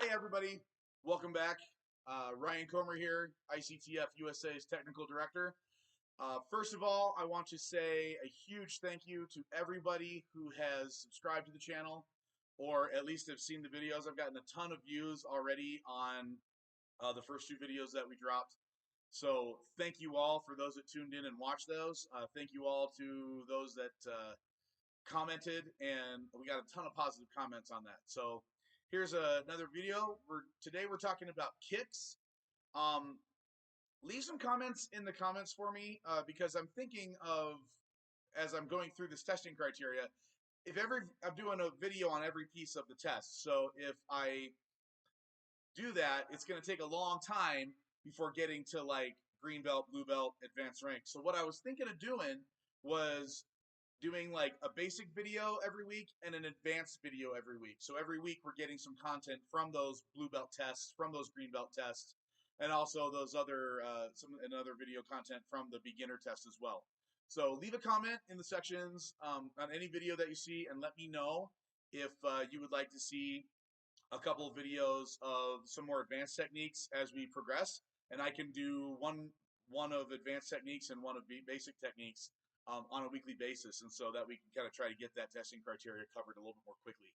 Hey everybody, welcome back. Ryan Comer here, ICTF USA's Technical Director. First of all, I want to say a huge thank you to everybody who has subscribed to the channel, or at least have seen the videos. I've gotten a ton of views already on the first two videos that we dropped. So thank you all for those that tuned in and watched those. Thank you all to those that commented, and we got a ton of positive comments on that. So here's another video. Today we're talking about kicks. Um, Leave some comments in the comments for me because I'm thinking of, as I'm going through this testing criteria, I'm doing a video on every piece of the test. So if I do that, it's going to take a long time before getting to like green belt, blue belt, advanced rank. So what I was thinking of doing was doing like a basic video every week and an advanced video every week. So every week we're getting some content from those blue belt tests, from those green belt tests, and also those other another video content from the beginner test as well. So leave a comment in the sections on any video that you see, and let me know if you would like to see a couple of videos of some more advanced techniques as we progress, and I can do one of advanced techniques and one of basic techniques on a weekly basis, and so that we can kind of try to get that testing criteria covered a little bit more quickly.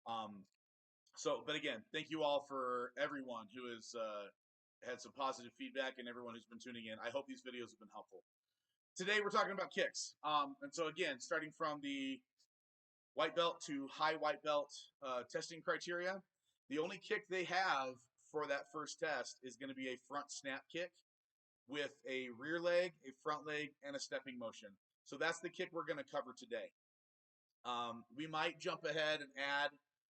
But again, thank you all for everyone who has had some positive feedback and everyone who's been tuning in. I hope these videos have been helpful. Today we're talking about kicks, and so again, starting from the white belt to high white belt testing criteria, the only kick they have for that first test is going to be a front snap kick with a rear leg, a front leg, and a stepping motion. So that's the kick we're going to cover today. We might jump ahead and add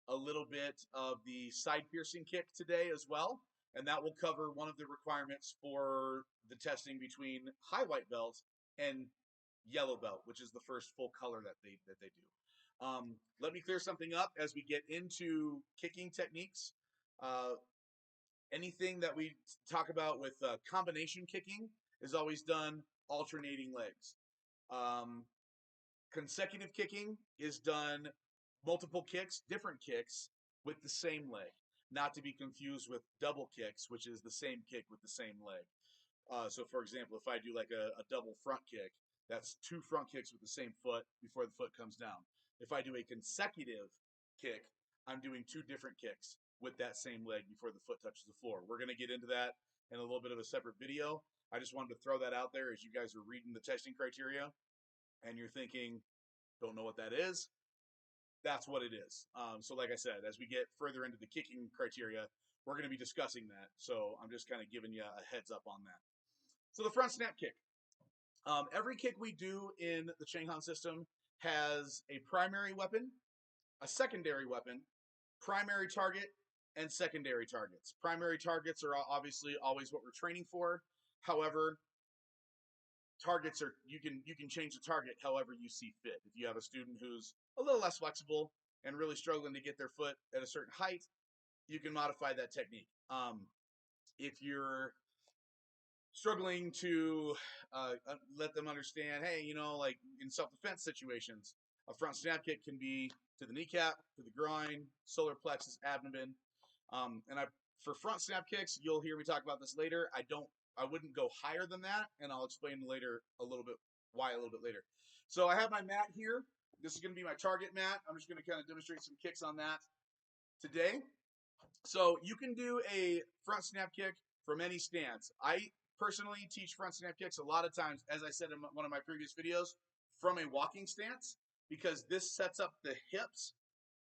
a little bit of the side piercing kick today as well, and that will cover one of the requirements for the testing between high white belt and yellow belt, which is the first full color that they do. Let me clear something up as we get into kicking techniques. Anything that we talk about with combination kicking is always done alternating legs. Consecutive kicking is done multiple kicks, different kicks with the same leg, not to be confused with double kicks, which is the same kick with the same leg. So for example, if I do like a double front kick, that's two front kicks with the same foot before the foot comes down. If I do a consecutive kick, I'm doing two different kicks with that same leg before the foot touches the floor. We're going to get into that in a little bit of a separate video. I just wanted to throw that out there as you guys are reading the testing criteria and you're thinking, don't know what that is. That's what it is. So like I said, as we get further into the kicking criteria, we're going to be discussing that. So I'm just kind of giving you a heads up on that. So the front snap kick. Every kick we do in the Chang Han system has a primary weapon, a secondary weapon, primary target, and secondary targets. Primary targets are obviously always what we're training for. However, targets are you can change the target however you see fit. If you have a student who's a little less flexible and really struggling to get their foot at a certain height, you can modify that technique. If you're struggling to let them understand, hey, like in self-defense situations, a front snap kick can be to the kneecap, to the groin, solar plexus, abdomen. For front snap kicks, you'll hear me talk about this later. I wouldn't go higher than that, and I'll explain later why a little bit later. So I have my mat here. This is going to be my target mat. I'm just going to kind of demonstrate some kicks on that today. So you can do a front snap kick from any stance. I personally teach front snap kicks a lot of times, as I said in one of my previous videos, from a walking stance, because this sets up the hips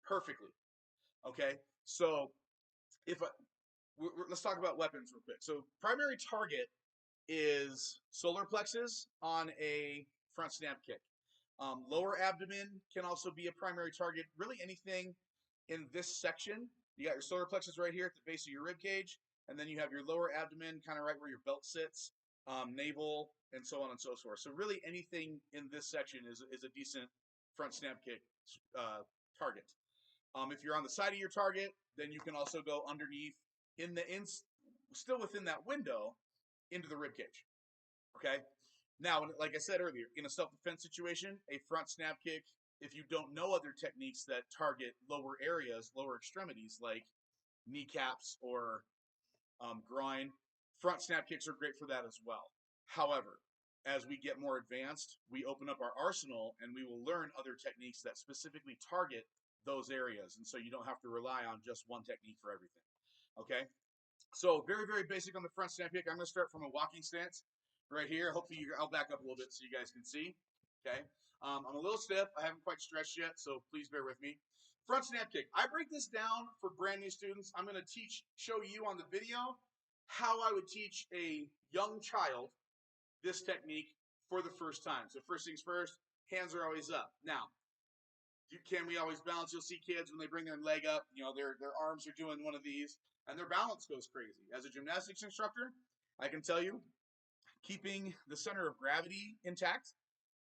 perfectly. Okay, so let's talk about weapons real quick. So primary target is solar plexus on a front snap kick. Lower abdomen can also be a primary target. Really anything in this section. You got your solar plexus right here at the base of your rib cage, and then you have your lower abdomen kind of right where your belt sits, navel, and so on and so forth. So really anything in this section is a decent front snap kick target. If you're on the side of your target, then you can also go underneath still within that window into the rib cage. Okay. Now, like I said earlier, in a self-defense situation, a front snap kick, if you don't know other techniques that target lower areas, lower extremities, like kneecaps or groin. Front snap kicks are great for that as well. However, as we get more advanced, we open up our arsenal and we will learn other techniques that specifically target those areas. And so you don't have to rely on just one technique for everything. Okay? So very, very basic on the front snap kick. I'm going to start from a walking stance right here. Hopefully, I'll back up a little bit so you guys can see. Okay. I'm a little stiff. I haven't quite stretched yet, so please bear with me. Front snap kick. I break this down for brand new students. I'm going to show you on the video how I would teach a young child this technique for the first time. So first things first, hands are always up. Now, can we always balance? You'll see kids when they bring their leg up, their arms are doing one of these, and their balance goes crazy. As a gymnastics instructor, I can tell you, keeping the center of gravity intact,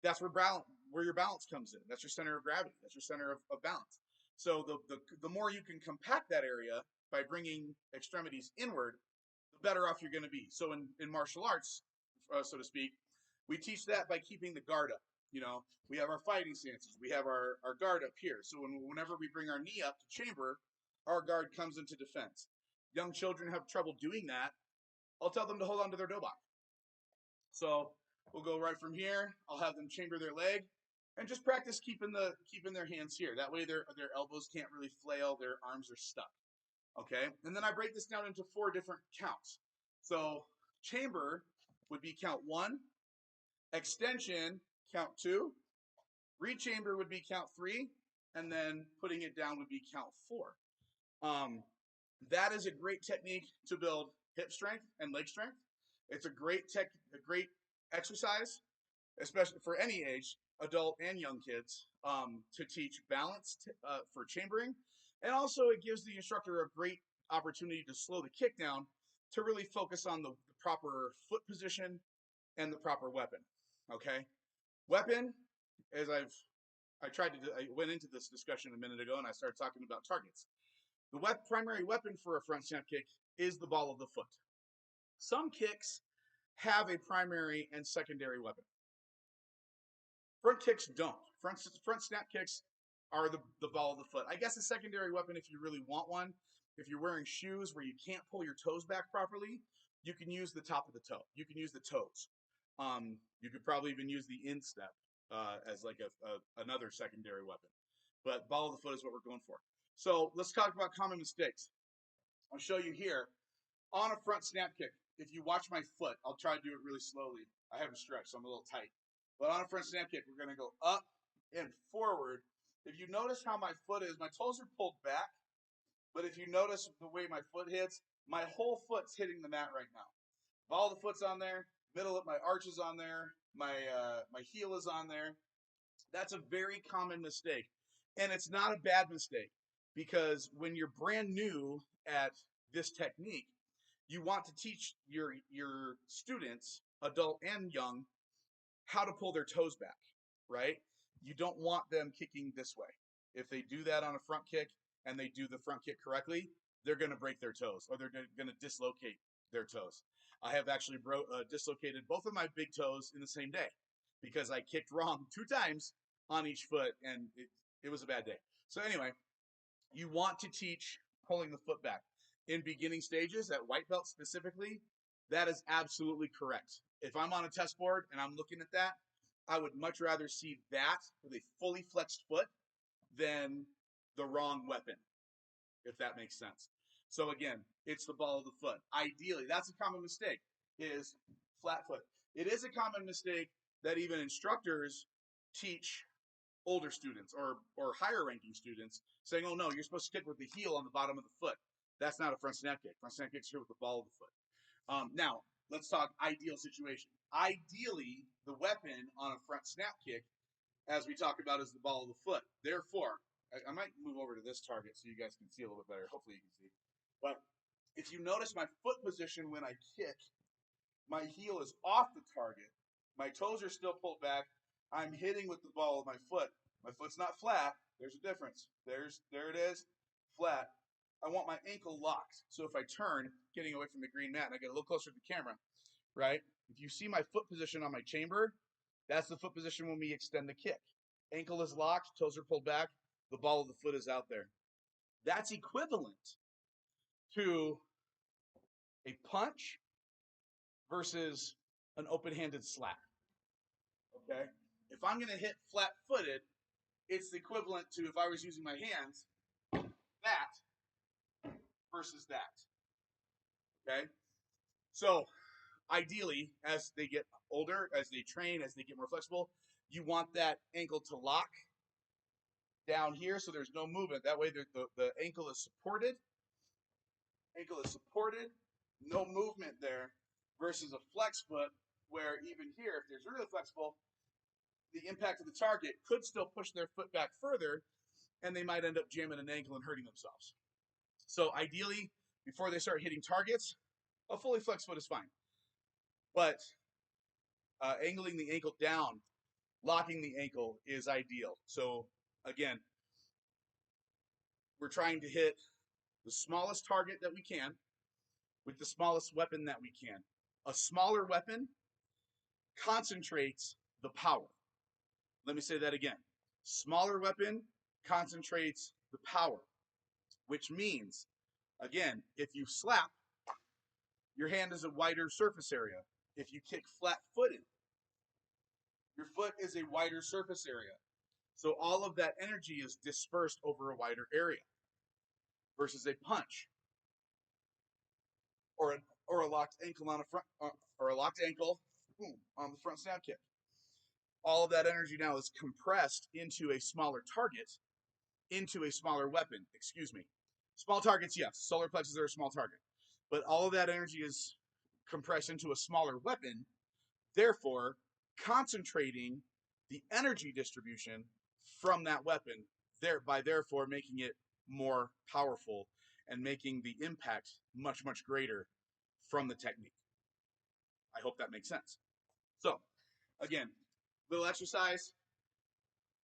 that's where your balance comes in. That's your center of gravity. That's your center of balance. So the more you can compact that area by bringing extremities inward, the better off you're going to be. So in martial arts, so to speak, we teach that by keeping the guard up. We have our fighting stances. We have our guard up here. So whenever we bring our knee up to chamber, our guard comes into defense. Young children have trouble doing that. I'll tell them to hold on to their dobok. So we'll go right from here. I'll have them chamber their leg and just practice keeping their hands here. That way their elbows can't really flail, their arms are stuck. Okay? And then I break this down into 4 different counts. So chamber would be count 1, extension count 2, rechamber would be count 3, and then putting it down would be count 4. That is a great technique to build hip strength and leg strength. It's a great exercise, especially for any age, adult and young kids, to teach balance for chambering. And also it gives the instructor a great opportunity to slow the kick down to really focus on the proper foot position and the proper weapon. Okay? Weapon, as I went into this discussion a minute ago and I started talking about targets. The primary weapon for a front snap kick is the ball of the foot. Some kicks have a primary and secondary weapon. Front kicks don't. Front snap kicks are the ball of the foot. I guess a secondary weapon, if you really want one, if you're wearing shoes where you can't pull your toes back properly, you can use the top of the toe. You can use the toes. You could probably even use the instep as like another secondary weapon. But ball of the foot is what we're going for. So let's talk about common mistakes. I'll show you here on a front snap kick. If you watch my foot, I'll try to do it really slowly. I haven't stretched, so I'm a little tight. But on a front snap kick, we're going to go up and forward. If you notice how my foot is, my toes are pulled back. But if you notice the way my foot hits, my whole foot's hitting the mat right now. Ball of the foot's on there. Middle of my arch is on there. My heel is on there. That's a very common mistake. And it's not a bad mistake because when you're brand new at this technique, you want to teach your students, adult and young, how to pull their toes back, right? You don't want them kicking this way. If they do that on a front kick and they do the front kick correctly, they're going to break their toes or they're going to dislocate their toes. I have actually dislocated both of my big toes in the same day because I kicked wrong 2 times on each foot and it was a bad day. So anyway, you want to teach pulling the foot back. In beginning stages, at white belt specifically, that is absolutely correct. If I'm on a test board and I'm looking at that, I would much rather see that with a fully flexed foot than the wrong weapon, if that makes sense. So again, it's the ball of the foot. Ideally, that's a common mistake, is flat foot. It is a common mistake that even instructors teach older students or higher ranking students saying, oh no, you're supposed to kick with the heel on the bottom of the foot. That's not a front snap kick. Front snap kick's here with the ball of the foot. Now, let's talk ideal situation. Ideally, the weapon on a front snap kick, as we talk about, is the ball of the foot. Therefore, I might move over to this target so you guys can see a little bit better. Hopefully you can see. But if you notice my foot position when I kick, my heel is off the target. My toes are still pulled back. I'm hitting with the ball of my foot. My foot's not flat. There's a difference. There it is, flat. I want my ankle locked. So if I turn, getting away from the green mat, and I get a little closer to the camera, right? If you see my foot position on my chamber, that's the foot position when we extend the kick. Ankle is locked, toes are pulled back, the ball of the foot is out there. That's equivalent to a punch versus an open-handed slap. Okay? If I'm going to hit flat-footed, it's the equivalent to if I was using my hands, that versus that. Okay? So, ideally, as they get older, as they train, as they get more flexible, you want that ankle to lock down here so there's no movement. That way the ankle is supported. Ankle is supported, no movement there, versus a flex foot where even here, if there's really flexible, the impact of the target could still push their foot back further, and they might end up jamming an ankle and hurting themselves. So ideally, before they start hitting targets, a fully flexed foot is fine. But angling the ankle down, locking the ankle is ideal. So again, we're trying to hit the smallest target that we can with the smallest weapon that we can. A smaller weapon concentrates the power. Let me say that again. Smaller weapon concentrates the power, which means, again, if you slap, your hand is a wider surface area. If you kick flat-footed, your foot is a wider surface area. So all of that energy is dispersed over a wider area versus a punch or a locked ankle on a front or a locked ankle on the front snap kick. All of that energy now is compressed into a smaller target, into a smaller weapon. Excuse me. Small targets, yes. Solar plexus are a small target, but all of that energy is compressed into a smaller weapon, therefore concentrating the energy distribution from that weapon, therefore making it more powerful and making the impact much, much greater from the technique. I hope that makes sense. So, again, little exercise.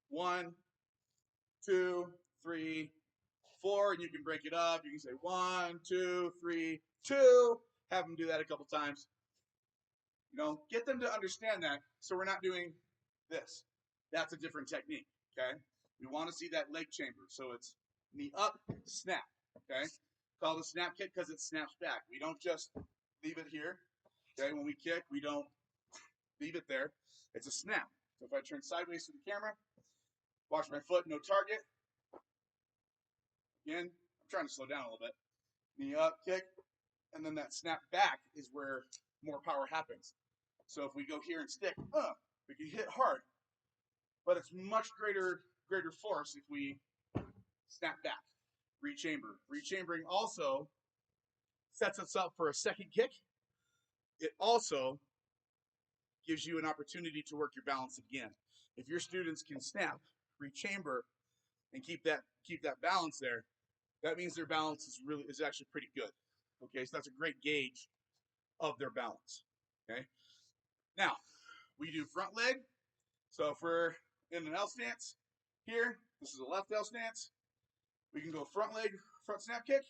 1, 2, 3, 4, and you can break it up. You can say 1, 2, 3, 2. Have them do that a couple times. Get them to understand that so we're not doing this. That's a different technique, okay? We want to see that leg chamber. So it's knee up, snap, okay? Call the snap kick because it snaps back. We don't just leave it here, okay? When we kick, we don't leave it there. It's a snap. So if I turn sideways to the camera, watch my foot, no target. Again, I'm trying to slow down a little bit. Knee up, kick, and then that snap back is where more power happens. So if we go here and stick, we can hit hard, but it's much greater force if we snap back. Rechamber. Rechambering also sets us up for a second kick. It also gives you an opportunity to work your balance again. If your students can snap, rechamber, and keep that balance there, that means their balance is actually pretty good. Okay, so that's a great gauge of their balance. Okay, now we do front leg. So if we're in an L stance here, this is a left L stance. We can go front leg, front snap kick.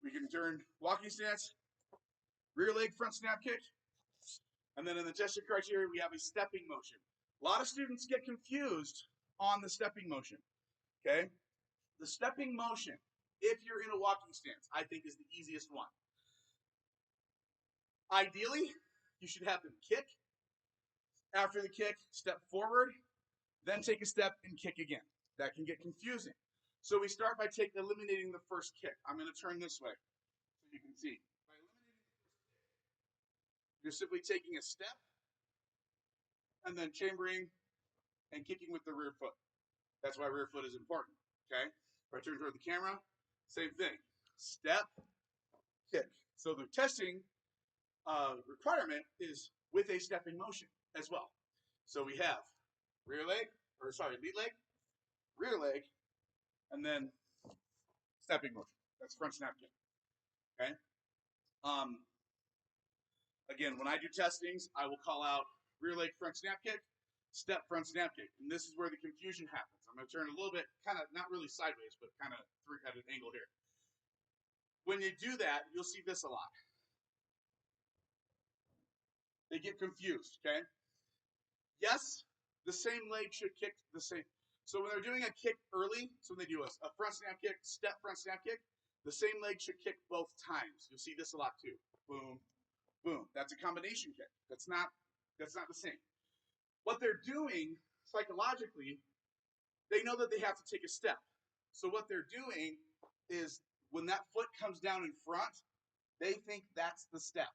We can turn walking stance, rear leg, front snap kick. And then in the testing criteria, we have a stepping motion. A lot of students get confused on the stepping motion. Okay, the stepping motion, if you're in a walking stance, I think is the easiest one. Ideally, you should have them kick. After the kick, step forward, then take a step and kick again. That can get confusing. So we start by eliminating the first kick. I'm going to turn this way so you can see. By eliminating the first kick, you're simply taking a step and then chambering and kicking with the rear foot. That's why rear foot is important. Okay? If I turn toward the camera, same thing. Step, kick. So the testing requirement is with a stepping motion as well. So we have lead leg, rear leg, and then stepping motion. That's front snap kick. Okay. Again, when I do testings, I will call out rear leg front snap kick, step front snap kick, and this is where the confusion happens. I'm going to turn a little bit, kind of not really sideways, but kind of at an angle here. When you do that, you'll see this a lot. They get confused. Okay. Yes, the same leg should kick the same. So when they're doing a kick early, so when they do a front snap kick, step front snap kick, The same leg should kick both times. You'll see this a lot too. Boom, boom. That's a combination kick. That's not the same. What they're doing psychologically, they know that they have to take a step. So what they're doing is when that foot comes down in front, they think that's the step.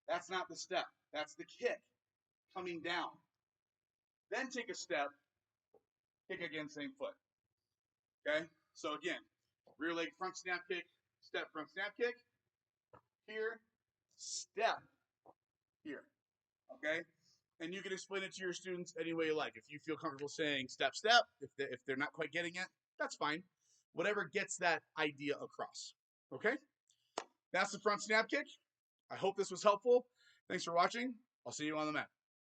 That's not the step. That's the kick coming down. Then take a step, kick again, same foot. Okay? So again, rear leg front snap kick, step front snap kick. Here, step here. Okay? And you can explain it to your students any way you like. If you feel comfortable saying step, step, if they're not quite getting it, that's fine. Whatever gets that idea across. Okay? That's the front snap kick. I hope this was helpful. Thanks for watching. I'll see you on the mat.